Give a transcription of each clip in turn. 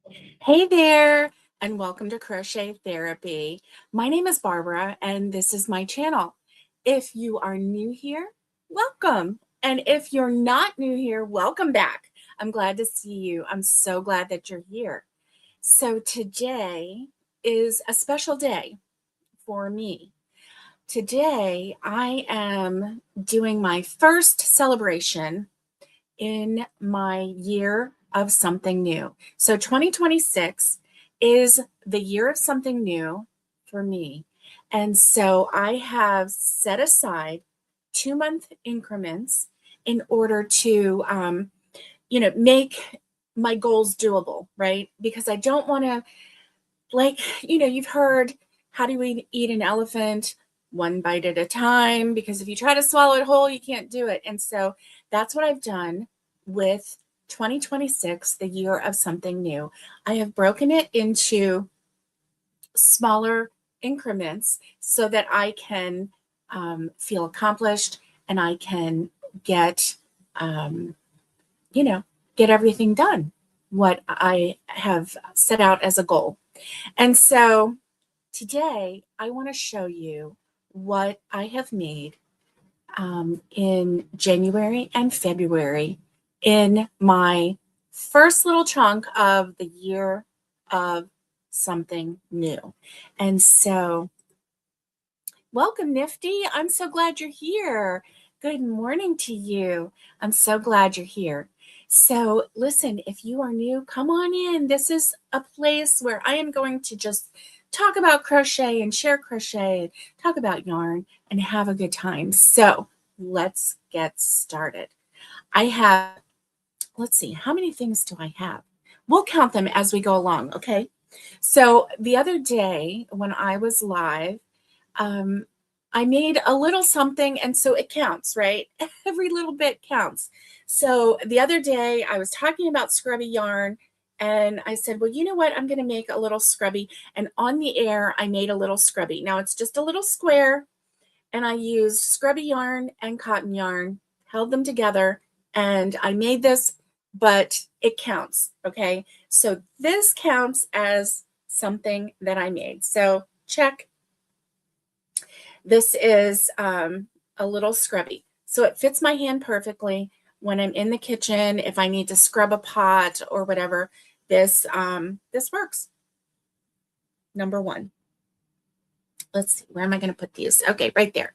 Hey there, and welcome to Crochet Therapy. My name is Barbara, and this is my channel. If you are new here, welcome. And if you're not new here, welcome back. I'm glad to see you. I'm so glad that you're here. So today is a special day for me. Today, I am doing my first celebration in my year of something new. So 2026 is the year of something new for me. And so I have set aside 2-month increments in order to, make my goals doable, right? Because I don't want to, you've heard, how do we eat an elephant? One bite at a time, because if you try to swallow it whole, you can't do it. And so that's what I've done with 2026, the year of something new. I have broken it into smaller increments so that I can feel accomplished and I can get, um, get everything done, what I have set out as a goal. And so today I want to show you what I have made in January and February in my first little chunk of the year of something new. And so, welcome, Nifty. I'm so glad you're here. Good morning to you. I'm so glad you're here. So, listen, if you are new, come on in. This is a place where I am going to just talk about crochet and share crochet and talk about yarn and have a good time. So, let's get started. I have, let's see, how many things do I have? We'll count them as we go along, okay? So, the other day when I was live, I made a little something, and so it counts, right? Every little bit counts. So the other day I was talking about scrubby yarn, and I said, well, you know what? I'm going to make a little scrubby. And on the air, I made a little scrubby. Now it's just a little square, and I used scrubby yarn and cotton yarn, held them together, and I made this, but it counts, okay? So this counts as something that I made. So check. This is a little scrubby. So it fits my hand perfectly when I'm in the kitchen. If I need to scrub a pot or whatever, this works. Number one. Let's see, where am I going to put these? Okay, right there.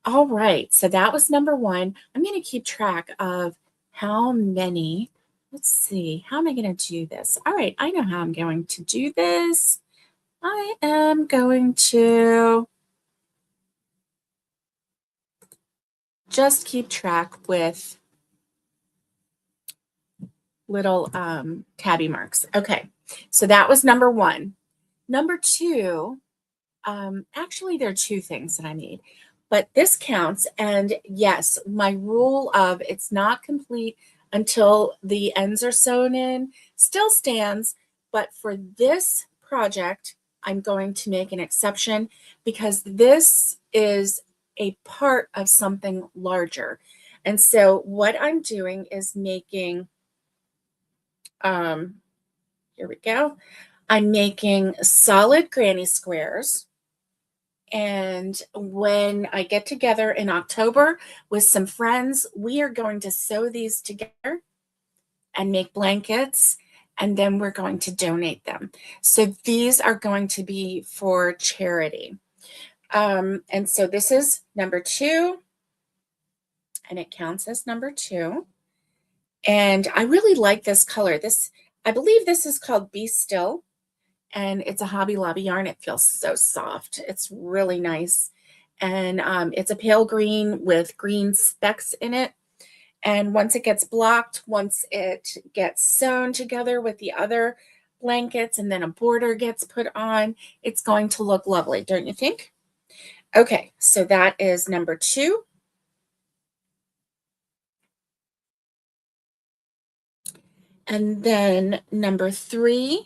All right, so that was number one. I'm going to keep track of how many. Let's see, how am I going to do this? All right, I know how I'm going to do this. I am going to just keep track with little tabby marks. Okay, so that was number one. Number two, actually, there are two things that I made, but this counts. And yes, my rule of it's not complete until the ends are sewn in still stands. But for this project, I'm going to make an exception because this is a part of something larger. And so what I'm doing is making, here we go. I'm making solid granny squares. And when I get together in October with some friends, we are going to sew these together and make blankets, and then we're going to donate them. So these are going to be for charity. And so this is number two, and it counts as number two. And I really like this color. I believe this is called Be Still. And it's a Hobby Lobby yarn. It feels so soft. It's really nice. And it's a pale green with green specks in it. And once it gets blocked, once it gets sewn together with the other blankets and then a border gets put on, it's going to look lovely, don't you think? Okay, so that is number two. And then number three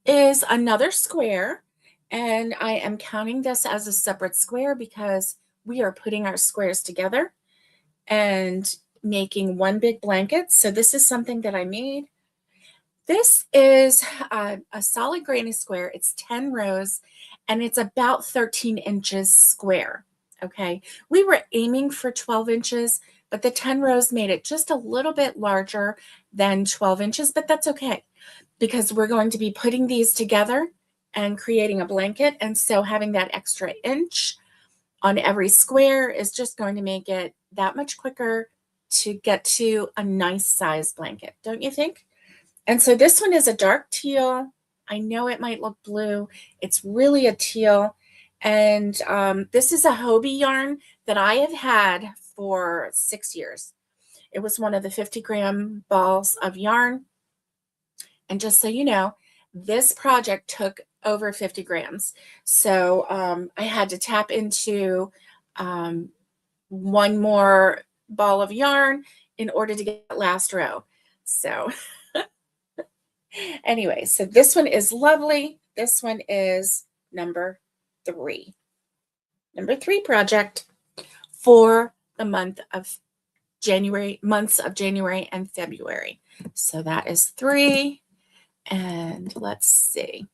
is another square, and I am counting this as a separate square because we are putting our squares together and making one big blanket. So this is something that I made. This is a solid granny square. It's 10 rows and it's about 13 inches square. Okay. We were aiming for 12 inches, but the 10 rows made it just a little bit larger than 12 inches, but that's okay because we're going to be putting these together and creating a blanket. And so having that extra inch on every square is just going to make it that much quicker to get to a nice size blanket, don't you think? And so this one is a dark teal. I know it might look blue. It's really a teal. And this is a Hobie yarn that I have had for 6 years. It was one of the 50-gram balls of yarn. And just so you know, this project took over 50 grams. So I had to tap into one more ball of yarn in order to get that last row. So anyway, so this one is lovely. This one is number 3. Number 3 project for the months of January and February. So that is 3. And let's see.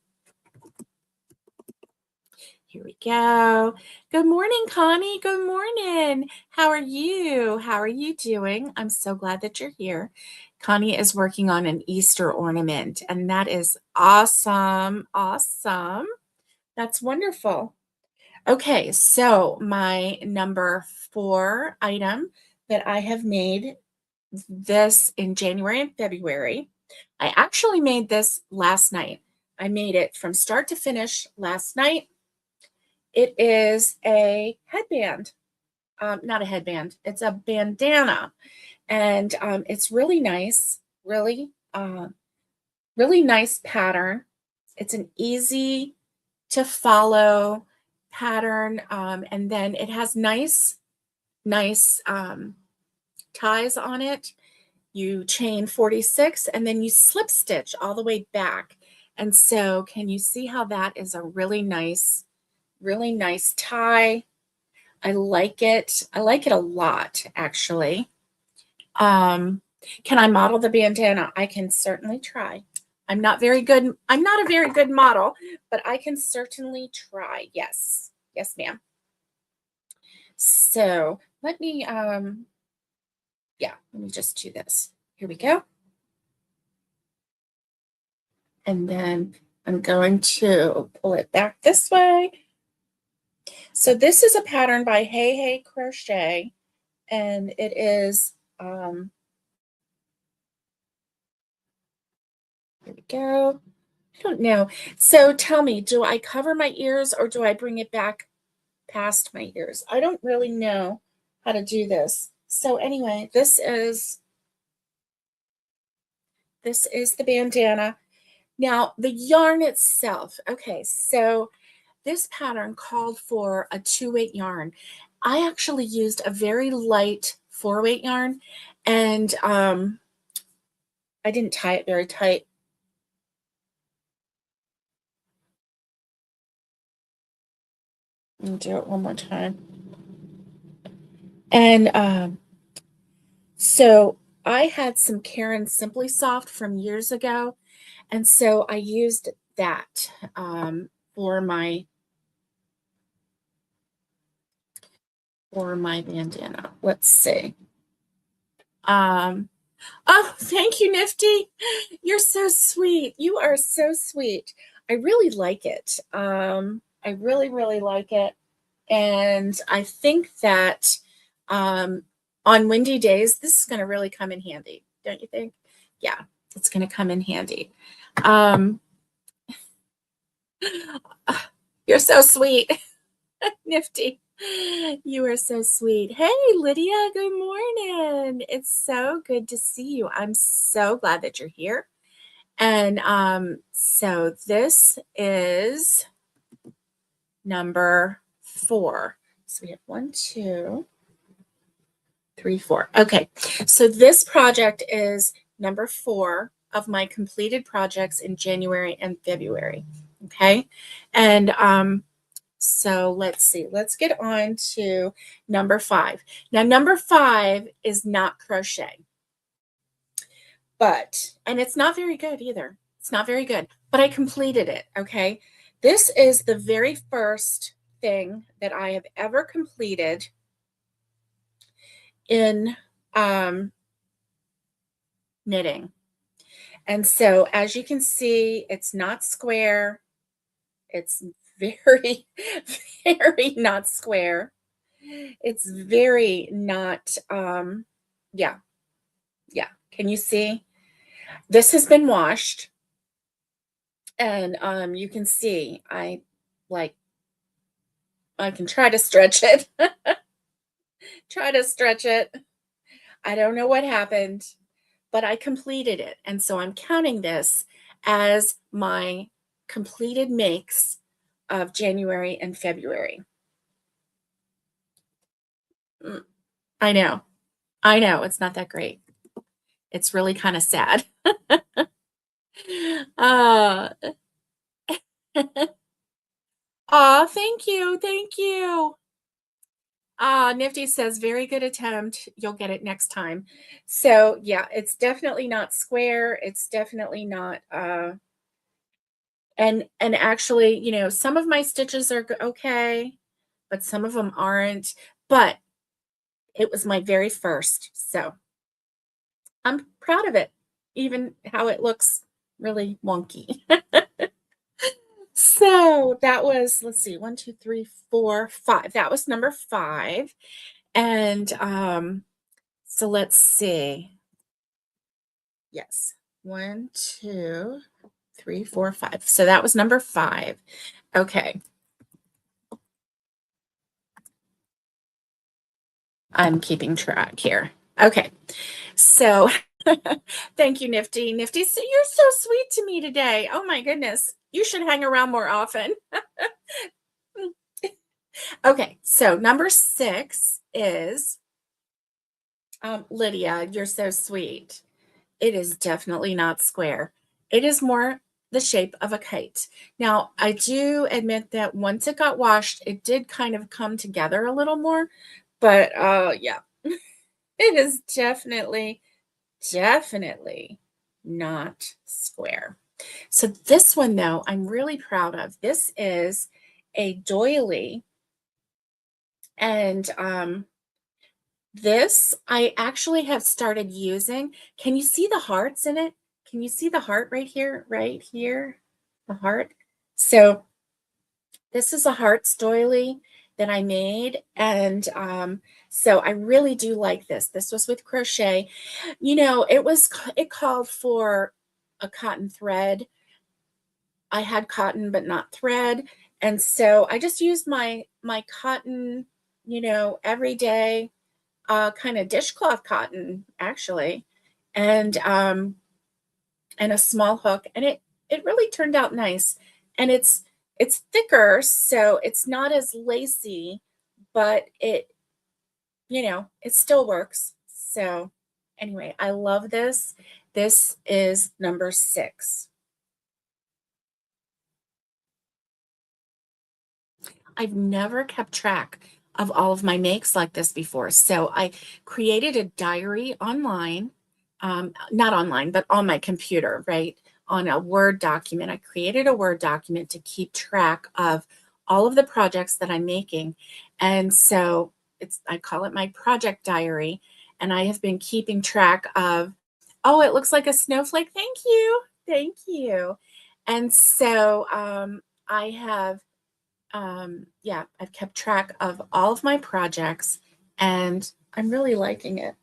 Here we go. Good morning, Connie. Good morning. How are you? How are you doing? I'm so glad that you're here. Connie is working on an Easter ornament, and that is awesome. Awesome. That's wonderful. Okay, so my number 4 item that I have made this in January and February. I actually made this last night. I made it from start to finish last night. It is a headband, not a headband, it's a bandana. And it's really nice, really nice pattern. It's an easy to follow pattern. And then it has nice ties on it. You chain 46 and then you slip stitch all the way back. And so can you see how that is a really nice tie? I like it. I like it a lot, actually. Can I model the bandana? I can certainly try. I'm not very good. I'm not a very good model, but I can certainly try. Yes. Yes, ma'am. So let me, let me just do this. Here we go. And then I'm going to pull it back this way. So this is a pattern by Hey Hey Crochet, and it is, here we go. I don't know. So tell me, do I cover my ears or do I bring it back past my ears? I don't really know how to do this. So anyway, this is the bandana. Now the yarn itself. Okay, so this pattern called for a 2-weight yarn. I actually used a very light 4-weight yarn, and I didn't tie it very tight. Let me do it one more time. And so I had some Karen Simply Soft from years ago, and so I used that for my bandana. Let's see. Oh, thank you, Nifty. You're so sweet. You are so sweet. I really like it. I really, really like it. And I think that on windy days, this is going to really come in handy. Don't you think? Yeah, it's going to come in handy. You're so sweet. Nifty. You are so sweet. Hey, Lydia, good morning. It's so good to see you. I'm so glad that you're here. And so this is number 4. So we have 1, 2, 3, 4. Okay, so this project is number 4 of my completed projects in January and February. Okay, and so let's see. Let's get on to number 5. Now, number 5 is not crochet. and it's not very good either. It's not very good, but I completed it, okay? This is the very first thing that I have ever completed in knitting. And so as you can see, it's not square. It's very, very not square. It's very not, yeah, yeah. Can you see? This has been washed, and you can see like I can try to stretch it. Try to stretch it. I don't know what happened, but I completed it. And so I'm counting this as my completed makes of January and February. Mm, I know. I know. It's not that great. It's really kind of sad. uh, aw, thank you. Thank you. Nifty says, very good attempt. You'll get it next time. So yeah, it's definitely not square. It's definitely not, and actually, you know, some of my stitches are okay, but some of them aren't, but it was my very first. So I'm proud of it, even how it looks really wonky. So that was, let's see, 1, 2, 3, 4, 5. That was number 5. And so let's see. Yes. 1, 2, 3, 4, 5. So that was number 5. Okay. I'm keeping track here. Okay. So thank you, Nifty. Nifty, so you're so sweet to me today. Oh my goodness. You should hang around more often. Okay. So number 6 is Lydia, you're so sweet. It is definitely not square. It is more the shape of a kite. Now, I do admit that once it got washed, it did kind of come together a little more, but yeah, it is definitely, definitely not square. So this one, though, I'm really proud of. This is a doily, and this I actually have started using. Can you see the hearts in it? Can you see the heart right here? Right here, the heart. So this is a hearts doily that I made, and so I really do like this. This was with crochet. You know, it called for a cotton thread. I had cotton but not thread, and so I just used my cotton, you know, everyday kind of dishcloth cotton actually, and a small hook, and it really turned out nice. And it's thicker, so it's not as lacy, but it, you know, it still works. So anyway, I love this. This is number 6. I've never kept track of all of my makes like this before. So I created a diary online, not online, but on my computer, right? On a Word document. I created a Word document to keep track of all of the projects that I'm making. And so I call it my project diary. And I have been keeping track of, oh, it looks like a snowflake. Thank you. Thank you. And so I have yeah, I've kept track of all of my projects and I'm really liking it.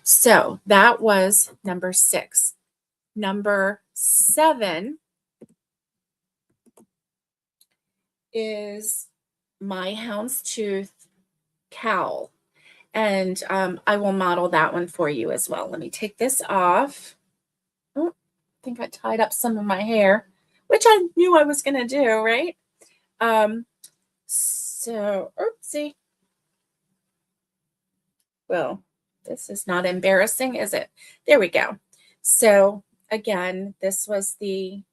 So that was number 6. Number 7 is my houndstooth cowl. And I will model that one for you as well. Let me take this off. Oh, I think I tied up some of my hair, which I knew I was going to do, right? So, oopsie. Well, this is not embarrassing, is it? There we go. So again, this was the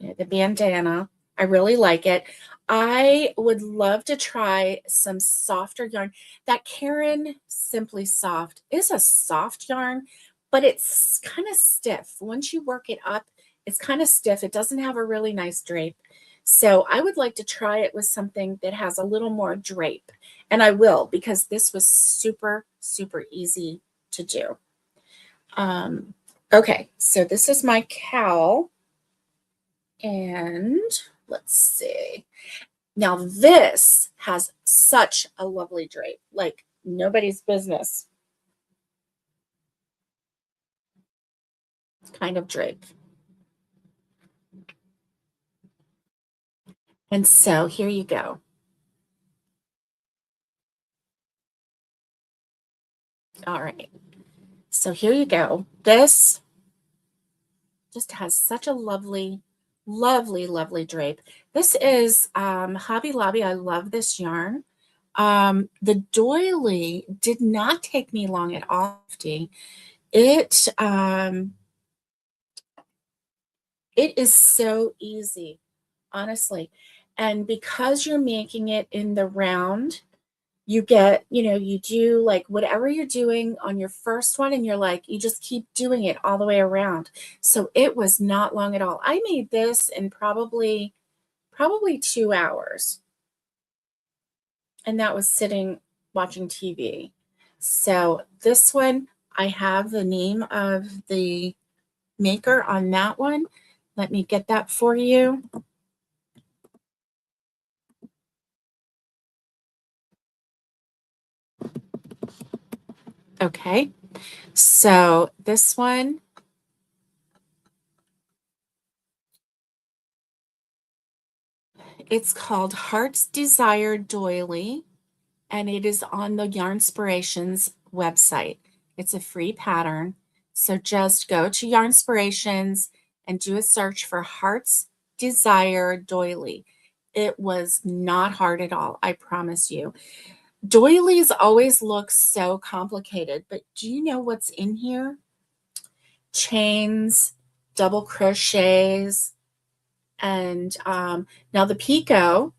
bandana. I really like it. I would love to try some softer yarn. That Karen Simply Soft is a soft yarn, but it's kind of stiff. Once you work it up, it's kind of stiff. It doesn't have a really nice drape. So I would like to try it with something that has a little more drape. And I will, because this was super, super easy to do. Okay, so this is my cowl. And let's see. Now this has such a lovely drape, like nobody's business kind of drape. And so here you go. All right. So here you go. This just has such a lovely, lovely, lovely drape. This is Hobby Lobby. I love this yarn. The doily did not take me long at all. It it is so easy, honestly. And because you're making it in the round, you get, you do like whatever you're doing on your first one, and you're like, you just keep doing it all the way around. So it was not long at all. I made this in probably 2 hours, and that was sitting watching TV. So this one, I have the name of the maker on that one. Let me get that for you. Okay, so this one, it's called Heart's Desire Doily, and it is on the Yarnspirations website. It's a free pattern. So just go to Yarnspirations and do a search for Heart's Desire Doily. It was not hard at all, I promise you. Doilies always look so complicated, but do you know what's in here? Chains, double crochets, and now the picot,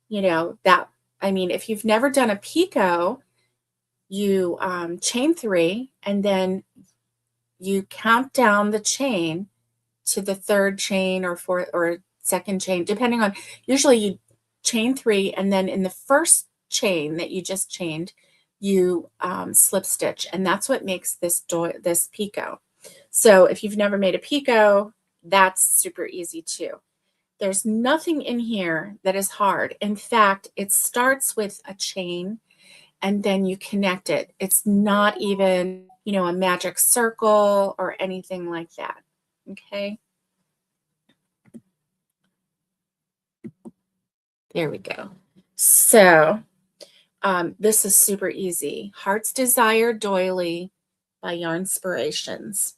that, I mean, if you've never done a picot, you chain 3, and then you count down the chain to the third chain or fourth or second chain, depending on, usually you chain 3, and then in the first chain that you just chained, you slip stitch, and that's what makes this picot. So if you've never made a picot, that's super easy too. There's nothing in here that is hard. In fact, it starts with a chain and then you connect it. It's not even, a magic circle or anything like that. Okay. There we go. So this is super easy. Heart's Desire Doily by Yarnspirations.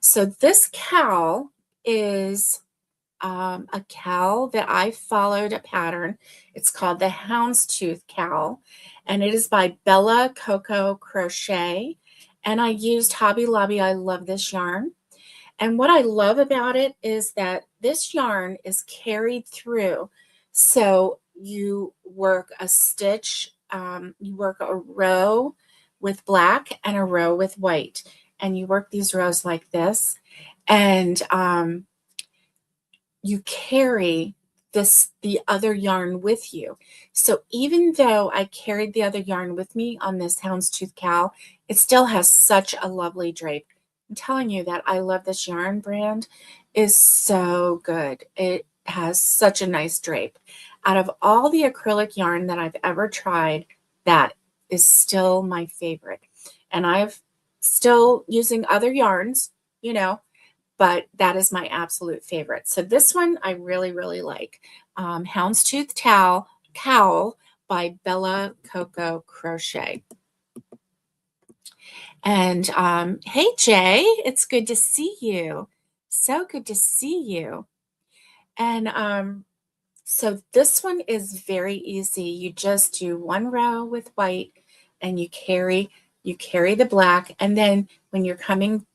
So this cowl is a cowl that I followed a pattern. It's called the Houndstooth cowl, and it is by Bella Coco Crochet. And I used Hobby Lobby. I love this yarn. And what I love about it is that this yarn is carried through. So you work a stitch, you work a row with black and a row with white. And you work these rows like this. And you carry the other yarn with you. So even though I carried the other yarn with me on this Houndstooth cowl, it still has such a lovely drape. I'm telling you that I love this yarn brand. Is so good. It has such a nice drape. Out of all the acrylic yarn that I've ever tried, that is still my favorite. And I've still using other yarns, but that is my absolute favorite. So this one I really, really like. Houndstooth Cowl by Bella Coco Crochet. And hey, Jay, it's good to see you. So good to see you. And so this one is very easy. You just do one row with white, and you carry the black, and then when you're coming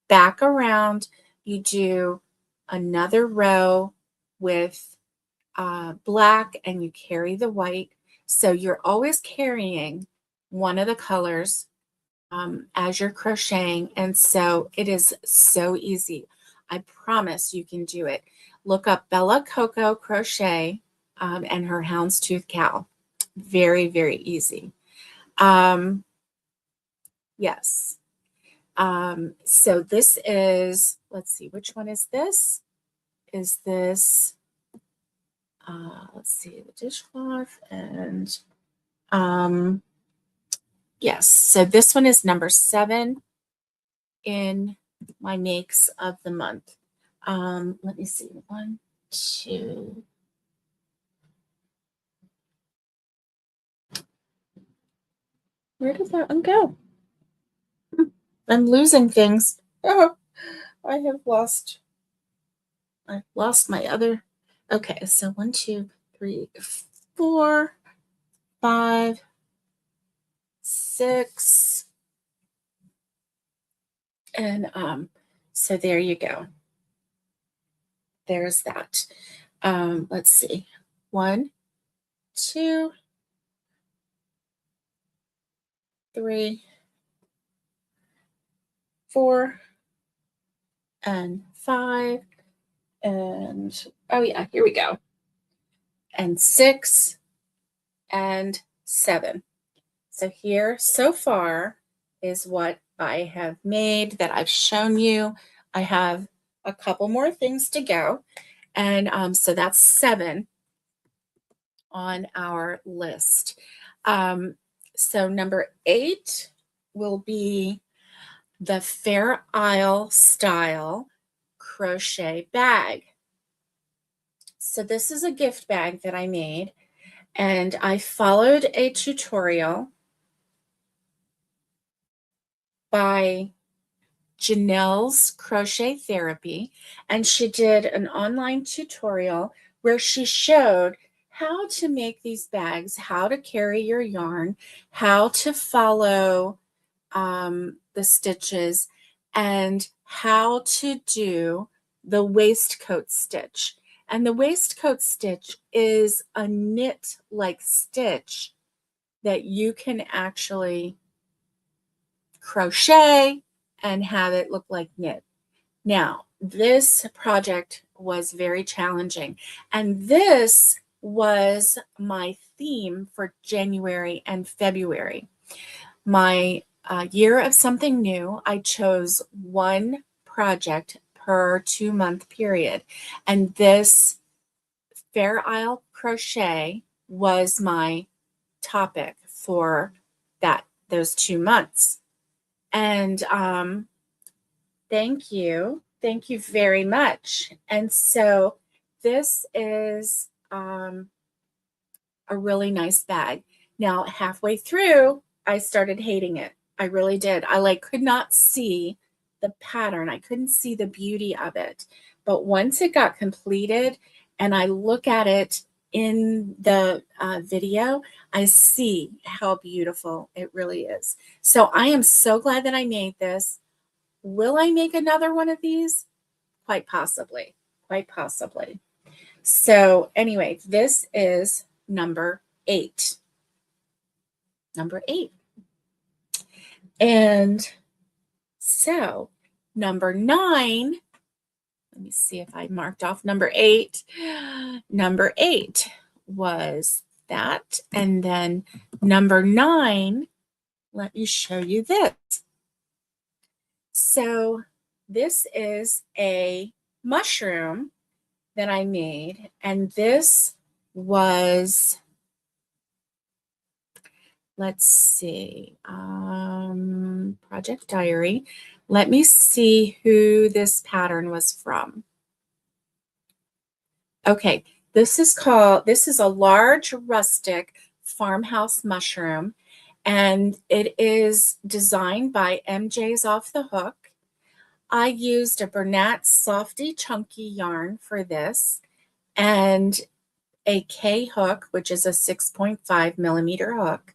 back around, you do another row with black and you carry the white. So you're always carrying one of the colors as you're crocheting. And so it is so easy. I promise you can do it. Look up Bella Coco Crochet and her houndstooth cow. Very, very easy. Yes. So this is, let's see, which one is this? Is this, let's see, the dishcloth and, yes. So this one is number 7 in my makes of the month. Let me see, 1, 2. Where did that one go? I'm losing things. Oh, I've lost my other. Okay, so 1, 2, 3, 4, 5, 6. And so there you go. There's that. Let's see. 1, 2, 3, 4, and 5. And oh yeah, here we go. And 6 and 7. So here so far is what I have made that I've shown you. I have a couple more things to go. And so that's 7 on our list. So number 8 will be the Fair Isle style crochet bag. So this is a gift bag that I made, and I followed a tutorial by Janelle's Crochet Therapy, and she did an online tutorial where she showed how to make these bags, how to carry your yarn, how to follow the stitches, and how to do the waistcoat stitch. And the waistcoat stitch is a knit-like stitch that you can actually crochet and have it look like knit. Now, this project was very challenging, and this was my theme for January and February. My year of something new, I chose one project per 2-month period, and this Fair Isle crochet was my topic for those 2 months. And thank you very much. And so this is a really nice bag. Now, halfway through, I started hating it. I really did. I could not see the pattern. I couldn't see the beauty of it. But once it got completed and I look at it in the video, I see how beautiful it really is. So I am so glad that I made this. Will I make another one of these? Quite possibly. Quite possibly. So anyway, this is number 8. Number 8. And so number 9, let me see if I marked off number 8. Number 8 was that. And then number 9, let me show you this. So this is a mushroom that I made, and this was, let's see, Project Diary. Let me see who this pattern was from. Okay, this is a large rustic farmhouse mushroom, and it is designed by MJ's Off the Hook. I used a Bernat Softy Chunky yarn for this, and a K hook, which is a 6.5 millimeter hook.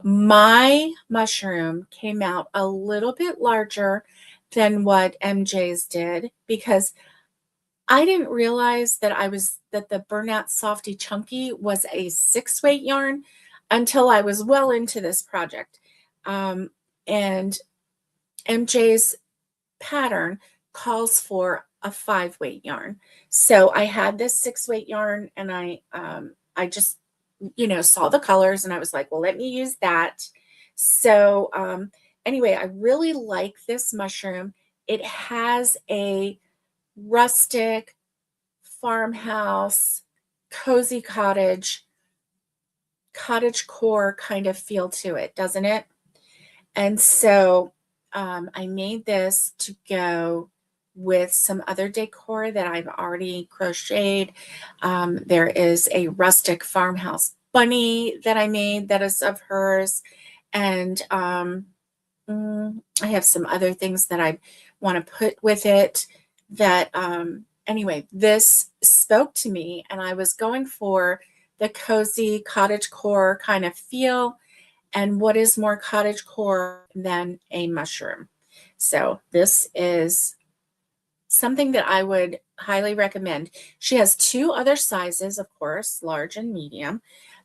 My mushroom came out a little bit larger than what MJ's did because I didn't realize that the Burnout Softy Chunky was a 6-weight yarn until I was well into this project. And MJ's pattern calls for a 5-weight yarn. So I had this 6-weight yarn, and I just, saw the colors, and I was like, well, let me use that. So anyway, I really like this mushroom. It has a rustic farmhouse, cozy cottage core kind of feel to it, doesn't it? And so I made this to go with some other decor that I've already crocheted. There is a rustic farmhouse bunny that I made that is of hers. And I have some other things that I want to put with it that, anyway, this spoke to me, and I was going for the cozy cottage core kind of feel. And what is more cottage core than a mushroom? So this is something that I would highly recommend. She has 2 other sizes, of course, large and medium.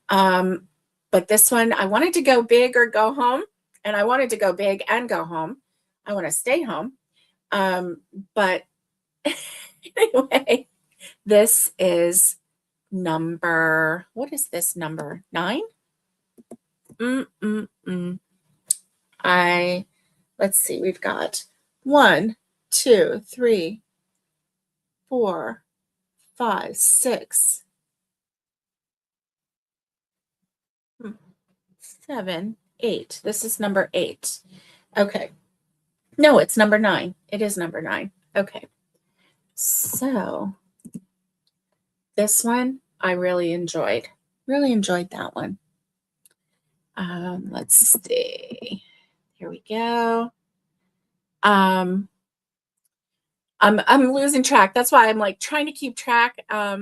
But this one, I wanted to go big or go home, and I wanted to go big and go home. I want to stay home. But anyway, this is what is this number? 9? Let's see, we've got 1, 2, 3, 4, 5, 6, 7, 8. This is number 8. Okay. No, it's number 9. It is number 9. Okay. So this one I really enjoyed. Really enjoyed that one. Let's see. Here we go. I'm losing track. That's why I'm like trying to keep track. Yeah.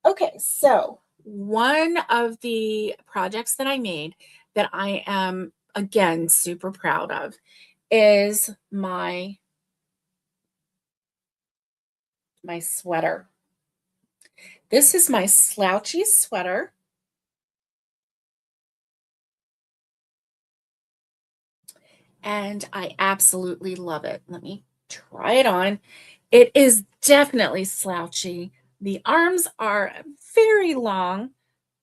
Okay, so one of the projects that I made that I am again super proud of is my sweater. This is my slouchy sweater. And I absolutely love it. Let me try it on. It is definitely slouchy. The arms are very long,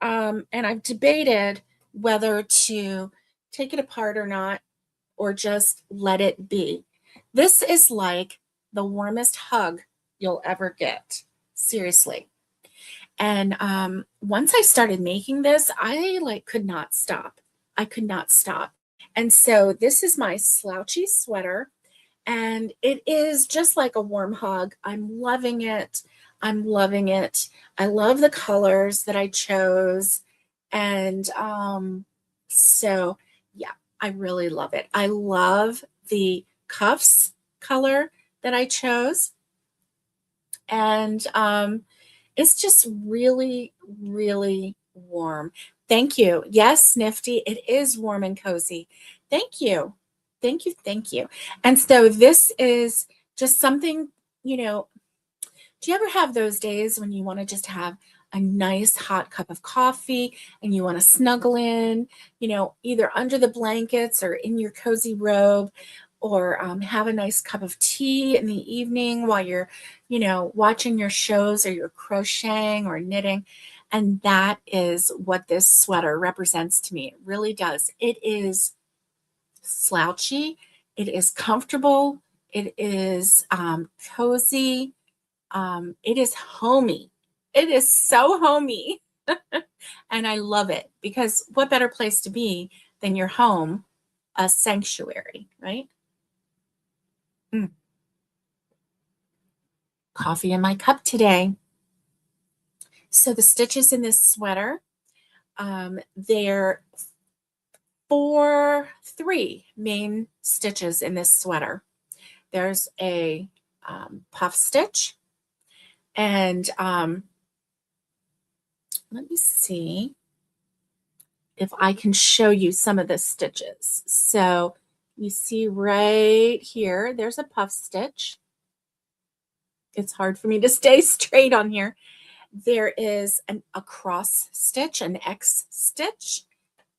and I've debated whether to take it apart or not, or just let it be. This is like the warmest hug you'll ever get. Seriously. And once I started making this, I could not stop. I could not stop. And so this is my slouchy sweater, and it is just like a warm hug. I'm loving it. I'm loving it. I love the colors that I chose. And so, yeah, I really love it. I love the cuffs color that I chose. And it's just really, really warm. Thank you. Yes, Nifty, it is warm and cozy. Thank you. Thank you. Thank you. And so this is just something, do you ever have those days when you want to just have a nice hot cup of coffee and you want to snuggle in, either under the blankets or in your cozy robe, or have a nice cup of tea in the evening while you're, watching your shows or you're crocheting or knitting? And that is what this sweater represents to me. It really does. It is slouchy. It is comfortable. It is cozy. It is homey. It is so homey. And I love it, because what better place to be than your home, a sanctuary, right? Coffee in my cup today. So the stitches in this sweater, they're 3 main stitches in this sweater. There's a puff stitch, and let me see if I can show you some of the stitches. So you see right here, there's a puff stitch. It's hard for me to stay straight on here. There is a cross stitch, an X stitch,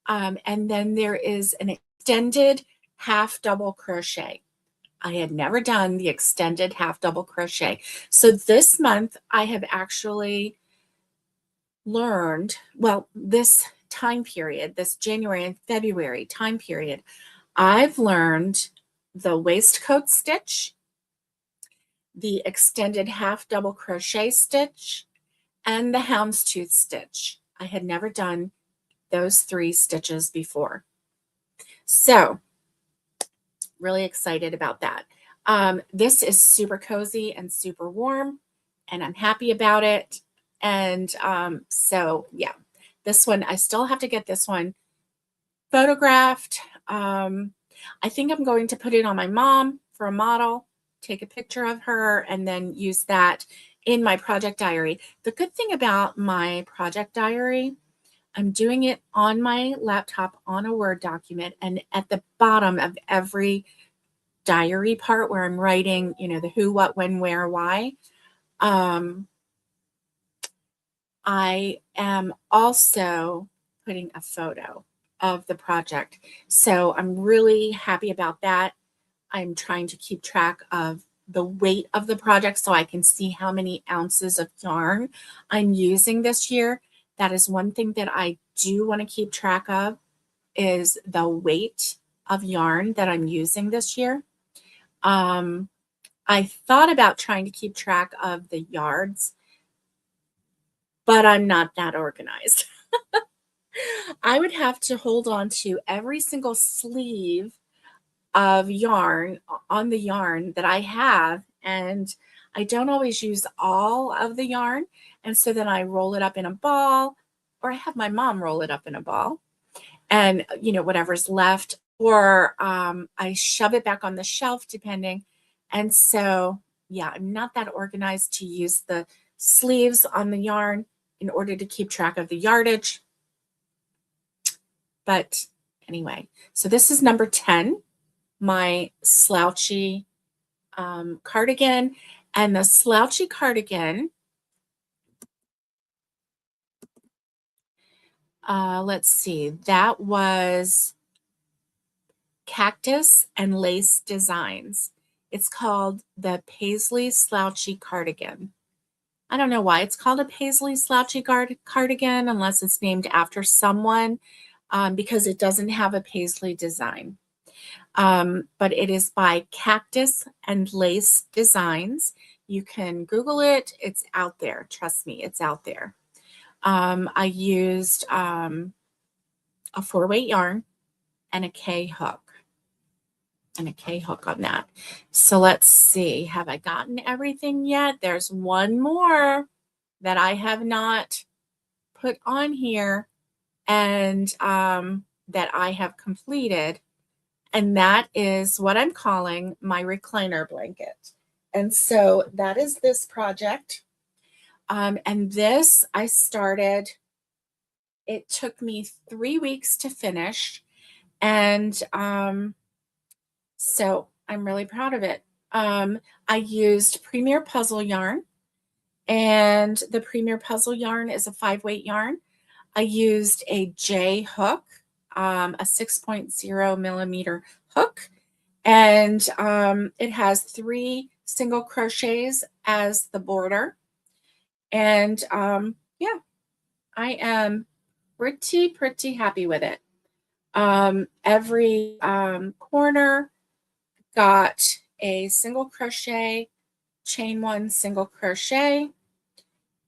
and then there is an extended half double crochet. I had never done the extended half double crochet. So this month I have actually learned, well, this time period, this January and February time period, I've learned the waistcoat stitch, the extended half double crochet stitch, and the houndstooth stitch. I had never done those 3 stitches before. So really excited about that. This is super cozy and super warm, and I'm happy about it. And so yeah, this one, I still have to get this one photographed. I think I'm going to put it on my mom for a model, take a picture of her, and then use that in my project diary. The good thing about my project diary, I'm doing it on my laptop on a Word document, and at the bottom of every diary part where I'm writing, the who, what, when, where, why, I am also putting a photo of the project. So I'm really happy about that. I'm trying to keep track of the weight of the project so I can see how many ounces of yarn I'm using this year. That is one thing that I do want to keep track of, is the weight of yarn that I'm using this year. I thought about trying to keep track of the yards, but I'm not that organized. I would have to hold on to every single sleeve of yarn on the yarn that I have, and I don't always use all of the yarn. And so then I roll it up in a ball, or I have my mom roll it up in a ball, and whatever's left, or I shove it back on the shelf depending. And so yeah, I'm not that organized to use the sleeves on the yarn in order to keep track of the yardage. But anyway, so this is number 10, my slouchy cardigan. And the slouchy cardigan, let's see, that was Cactus and Lace Designs. It's called the Paisley Slouchy Cardigan. I don't know why it's called a Paisley Slouchy Cardigan unless it's named after someone, because it doesn't have a paisley design. But it is by Cactus and Lace Designs. You can Google it. It's out there. Trust me, it's out there. I used a 4-weight yarn and a K hook. On that. So let's see. Have I gotten everything yet? There's one more that I have not put on here, and that I have completed. And that is what I'm calling my recliner blanket. And so that is this project. And this I started, it took me 3 weeks to finish. And so I'm really proud of it. I used Premier Puzzle yarn, and the Premier Puzzle yarn is a 5-weight yarn. I used a J hook, a 6.0 millimeter hook, and it has 3 single crochets as the border. And yeah, I am pretty happy with it. Every corner got a single crochet, chain 1 single crochet,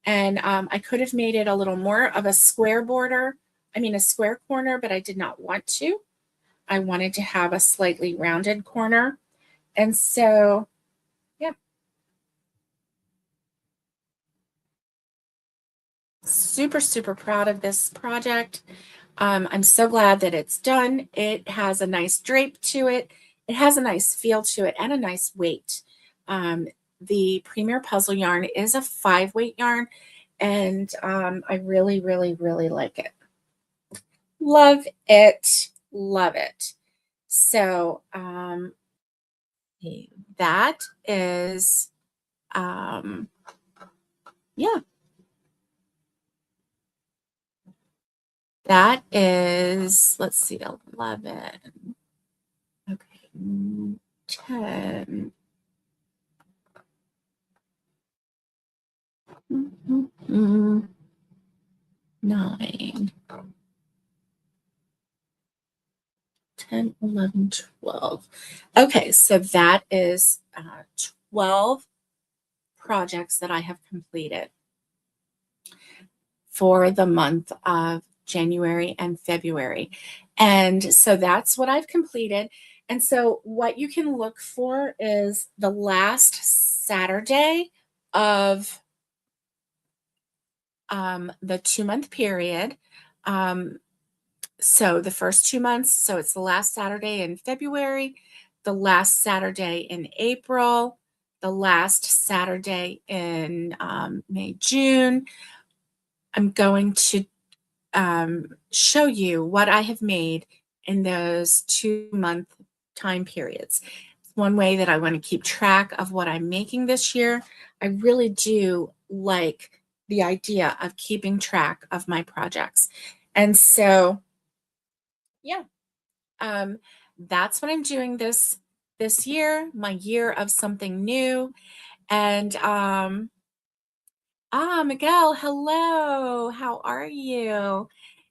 and I could have made it a little more of a square border, a square corner, but I did not want to. I wanted to have a slightly rounded corner. And so, yeah. Super proud of this project. I'm so glad that it's done. It has a nice drape to it. It has a nice feel to it and a nice weight. The Premier Puzzle yarn is a 5-weight yarn, and I really like it. Love it. Love it. So that is um, yeah, that is, let's see, 11. Okay, 10. Mm, 9, 10, 11, 12. Okay, so that is 12 projects that I have completed for the month of January and February. And so that's what I've completed. And so what you can look for is the last Saturday of the 2-month period. So the first 2 months, so it's the last Saturday in February, the last Saturday in April, the last Saturday in May, June. I'm going to show you what I have made in those 2-month time periods. One way that I want to keep track of what I'm making this year. I really do like the idea of keeping track of my projects. And so, yeah, um, that's what I'm doing this year, my year of something new. And Miguel, hello. How are you?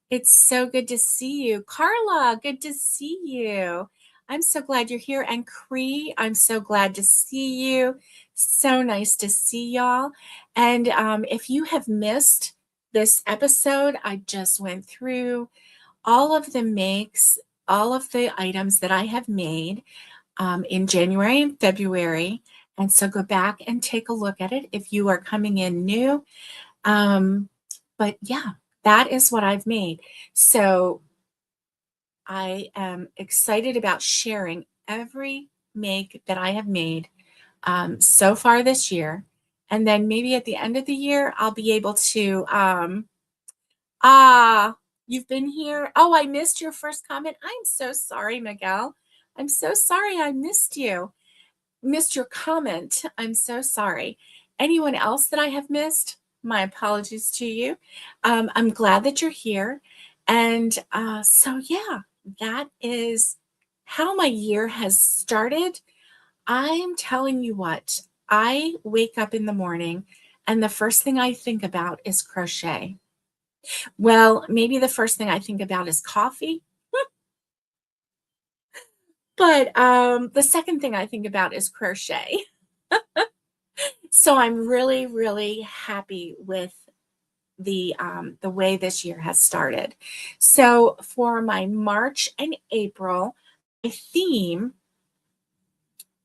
It's so good to see you. Carla, good to see you. I'm so glad you're here. And Cree, I'm so glad to see you. So nice to see y'all. And if you have missed this episode, I just went through all of the makes, all of the items that I have made in January and February. And so go back and take a look at it if you are coming in new. But yeah, that is what I've made. So I am excited about sharing every make that I have made so far this year. And then maybe at the end of the year, I'll be able to, you've been here. Oh, I missed your first comment. I'm so sorry, Miguel. I'm so sorry I missed your comment. I'm so sorry. Anyone else that I have missed? My apologies to you. I'm glad that you're here. And so, yeah, that is how my year has started. I'm telling you what, I wake up in the morning and the first thing I think about is crochet. Well, maybe the first thing I think about is coffee, but the second thing I think about is crochet. So I'm really, really happy with the way this year has started. So for my March and April, my theme,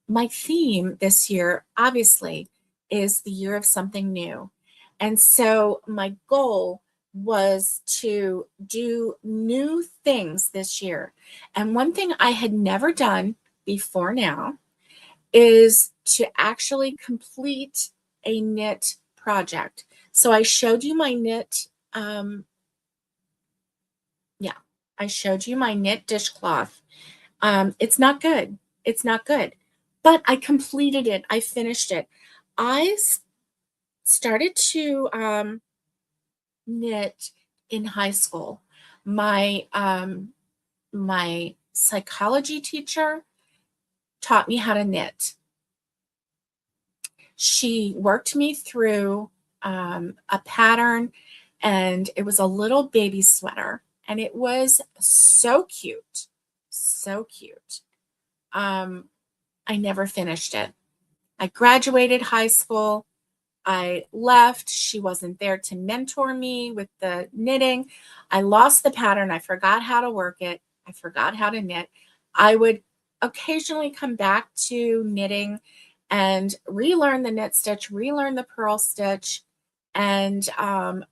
my theme this year obviously is the year of something new. And so my goal was to do new things this year. And one thing I had never done before now is to actually complete a knit project. So I showed you my knit, yeah, I showed you my knit dishcloth. It's not good. It's not good. But I completed it. I finished it. I started to knit in high school. My psychology teacher taught me how to knit. She worked me through a pattern, and it was a little baby sweater, and it was so cute, so cute. I never finished it. I graduated high school. I left. She wasn't there to mentor me with the knitting. I lost the pattern. I forgot how to work it. I forgot how to knit. I would occasionally come back to knitting and relearn the knit stitch, relearn the purl stitch, and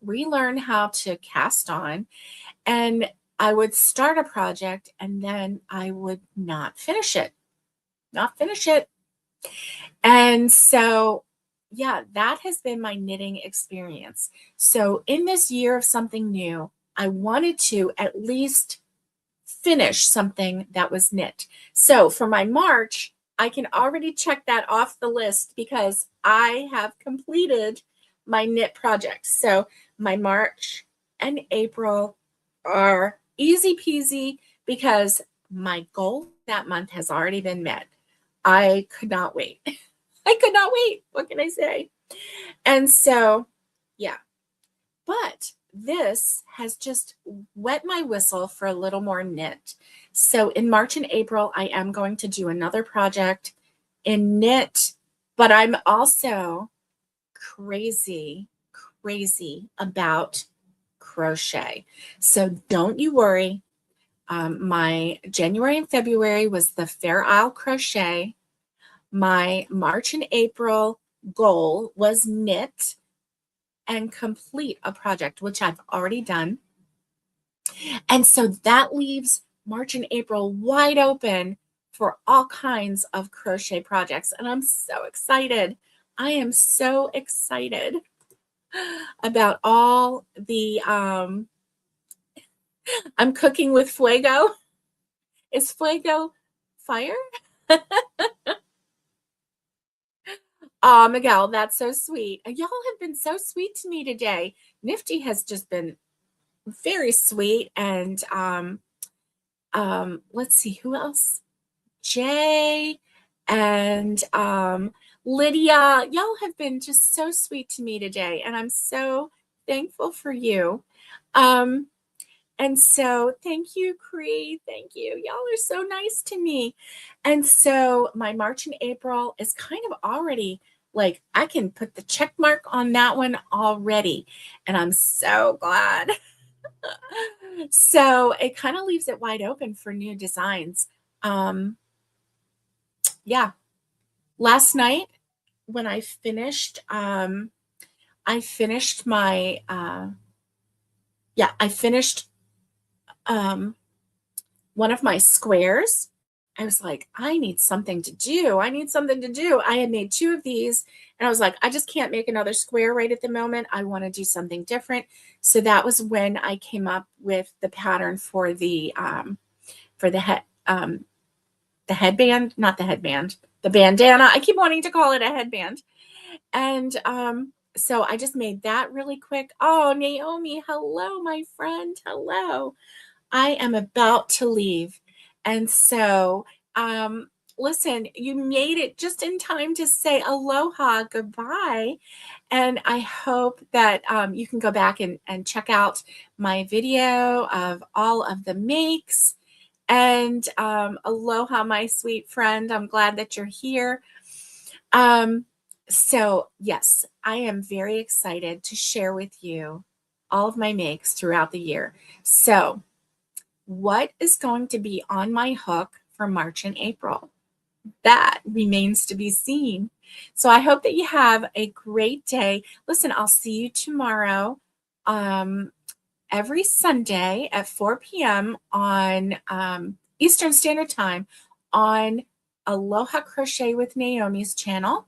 relearn how to cast on. And I would start a project and then I would not finish it, not finish it. And so, yeah, that has been my knitting experience. So, in this year of something new, I wanted to at least finish something that was knit. So, for my March, I can already check that off the list because I have completed my knit project. So my March and April are easy peasy because my goal that month has already been met. I could not wait. I could not wait. What can I say? And so, yeah. But this has just wet my whistle for a little more knit. So in March and April, I am going to do another project in knit, but I'm also crazy about crochet. So don't you worry. My January and February was the Fair Isle crochet. My March and April goal was knit and complete a project, which I've already done. And so that leaves March and April wide open for all kinds of crochet projects. And I'm so excited. I am so excited about all the, I'm cooking with Fuego. Is Fuego fire? Oh, Miguel, that's so sweet. Y'all have been so sweet to me today. Nifty has just been very sweet. And let's see, who else? Jay and Lydia. Y'all have been just so sweet to me today. And I'm so thankful for you. And so thank you, Cree. Thank you. Y'all are so nice to me. And so my March and April is kind of already like, I can put the check mark on that one already. And I'm so glad. So it kind of leaves it wide open for new designs. Yeah. Last night when I finished my, I finished one of my squares. I was like, I need something to do. I need something to do. I had made 2 of these and I was like, I just can't make another square right at the moment. I want to do something different. So that was when I came up with the pattern for the headband, not the headband, the bandana. I keep wanting to call it a headband. And so I just made that really quick. Oh, Naomi, hello, my friend. Hello. I am about to leave. And so, listen, you made it just in time to say aloha, goodbye. And I hope that you can go back and check out my video of all of the makes. And aloha, my sweet friend. I'm glad that you're here. So, yes, I am very excited to share with you all of my makes throughout the year. So, what is going to be on my hook for March and April? That remains to be seen. So I hope that you have a great day. Listen, I'll see you tomorrow, every Sunday at 4 p.m. on Eastern Standard Time on Aloha Crochet with Naomi's channel.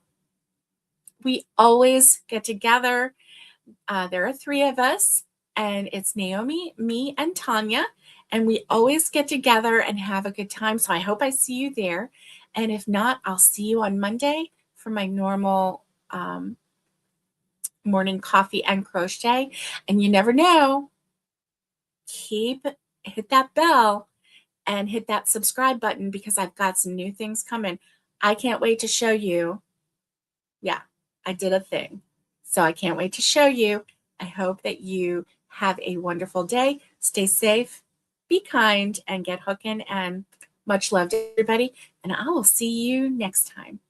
We always get together. There are 3 of us, and it's Naomi, me, and Tanya. And we always get together and have a good time. So I hope I see you there. And if not, I'll see you on Monday for my normal morning coffee and crochet. And you never know, hit that bell and hit that subscribe button because I've got some new things coming. I can't wait to show you. Yeah, I did a thing. So I can't wait to show you. I hope that you have a wonderful day. Stay safe, be kind, and get hooking. And much love to everybody. And I will see you next time.